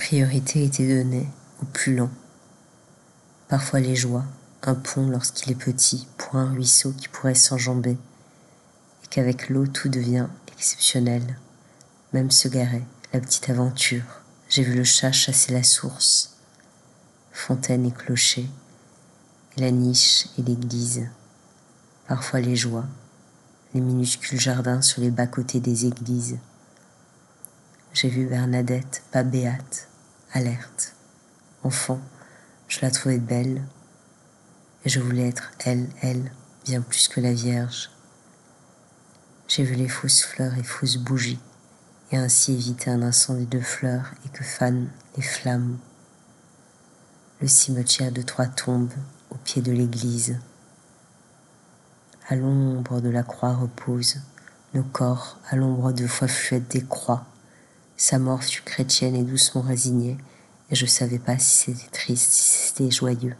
priorité était donnée au plus lent. Parfois les joies, un pont lorsqu'il est petit pour un ruisseau qui pourrait s'enjamber, et qu'avec l'eau tout devient exceptionnel. Même se garer, la petite aventure, j'ai vu le chat chasser la source, fontaine et clocher, et la niche et l'église. Parfois les joies, les minuscules jardins sur les bas-côtés des églises. J'ai vu Bernadette, pas béate, alerte. Enfant, je la trouvais belle, et je voulais être elle, bien plus que la Vierge. J'ai vu les fausses fleurs et fausses bougies, et ainsi éviter un incendie de fleurs et que fanent les flammes. Le cimetière de 3 tombes au pied de l'église. À l'ombre de la croix reposent nos corps, à l'ombre 2 fois fluette des croix. Sa mort fut chrétienne et doucement résignée, et je savais pas si c'était triste, si c'était joyeux.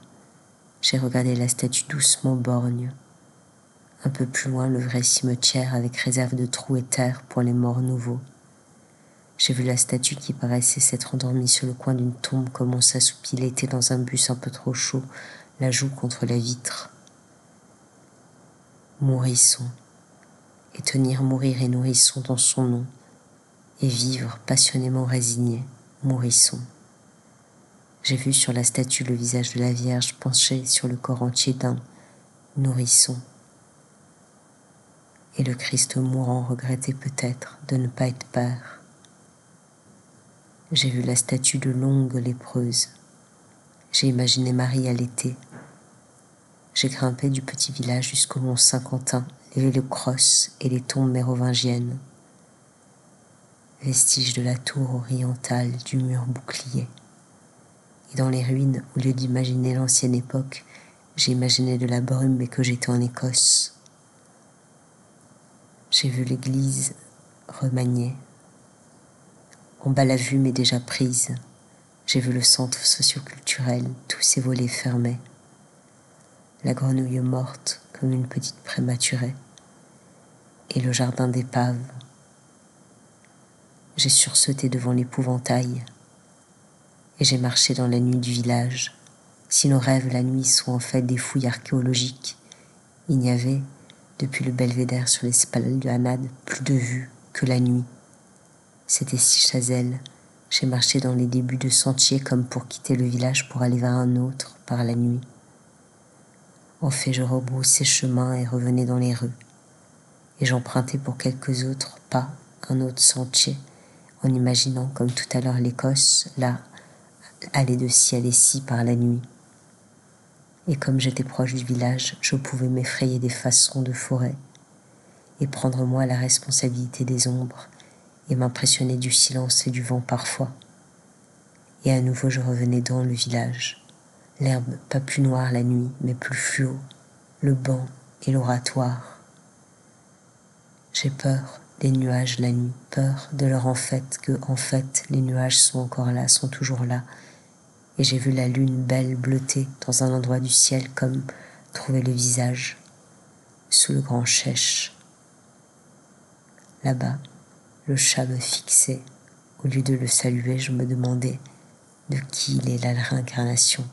J'ai regardé la statue doucement borgne. Un peu plus loin, le vrai cimetière avec réserve de trous et terre pour les morts nouveaux. J'ai vu la statue qui paraissait s'être endormie sur le coin d'une tombe comme on s'assoupit l'été dans un bus un peu trop chaud, la joue contre la vitre. Mourissons, et tenir mourir et nourrissons dans son nom, et vivre passionnément résigné, mourissons. J'ai vu sur la statue le visage de la Vierge penché sur le corps entier d'un nourrisson. Et le Christ mourant regrettait peut-être de ne pas être père. J'ai vu la statue de longue lépreuse. J'ai imaginé Marie à l'été. J'ai grimpé du petit village jusqu'au mont Saint-Quentin, levé le cross et les tombes mérovingiennes. Vestiges de la tour orientale du mur bouclier. Et dans les ruines, au lieu d'imaginer l'ancienne époque, j'ai imaginé de la brume et que j'étais en Écosse. J'ai vu l'église remaniée. En bas la vue m'est déjà prise. J'ai vu le centre socioculturel, tous ses volets fermés. La grenouille morte comme une petite prématurée. Et le jardin d'épave. J'ai sursauté devant l'épouvantail. Et j'ai marché dans la nuit du village. Si nos rêves la nuit sont en fait des fouilles archéologiques, il n'y avait, depuis le belvédère sur l'esplanade, plus de vue que la nuit. C'était si Chazelle. J'ai marché dans les débuts de sentiers comme pour quitter le village pour aller vers un autre par la nuit. En fait, je rebroussais chemin et revenais dans les rues. Et j'empruntais pour quelques autres pas un autre sentier, en imaginant, comme tout à l'heure l'Écosse, là, aller de ci, aller ci par la nuit. Et comme j'étais proche du village, je pouvais m'effrayer des façons de forêt et prendre moi la responsabilité des ombres et m'impressionner du silence et du vent parfois. Et à nouveau je revenais dans le village, l'herbe pas plus noire la nuit, mais plus fluo, le banc et l'oratoire. J'ai peur des nuages la nuit, peur de leur en fait, que en fait les nuages sont encore là, sont toujours là. Et j'ai vu la lune belle bleutée dans un endroit du ciel comme trouver le visage sous le grand chêche. Là-bas, le chat me fixait. Au lieu de le saluer, je me demandais de qui il est la réincarnation.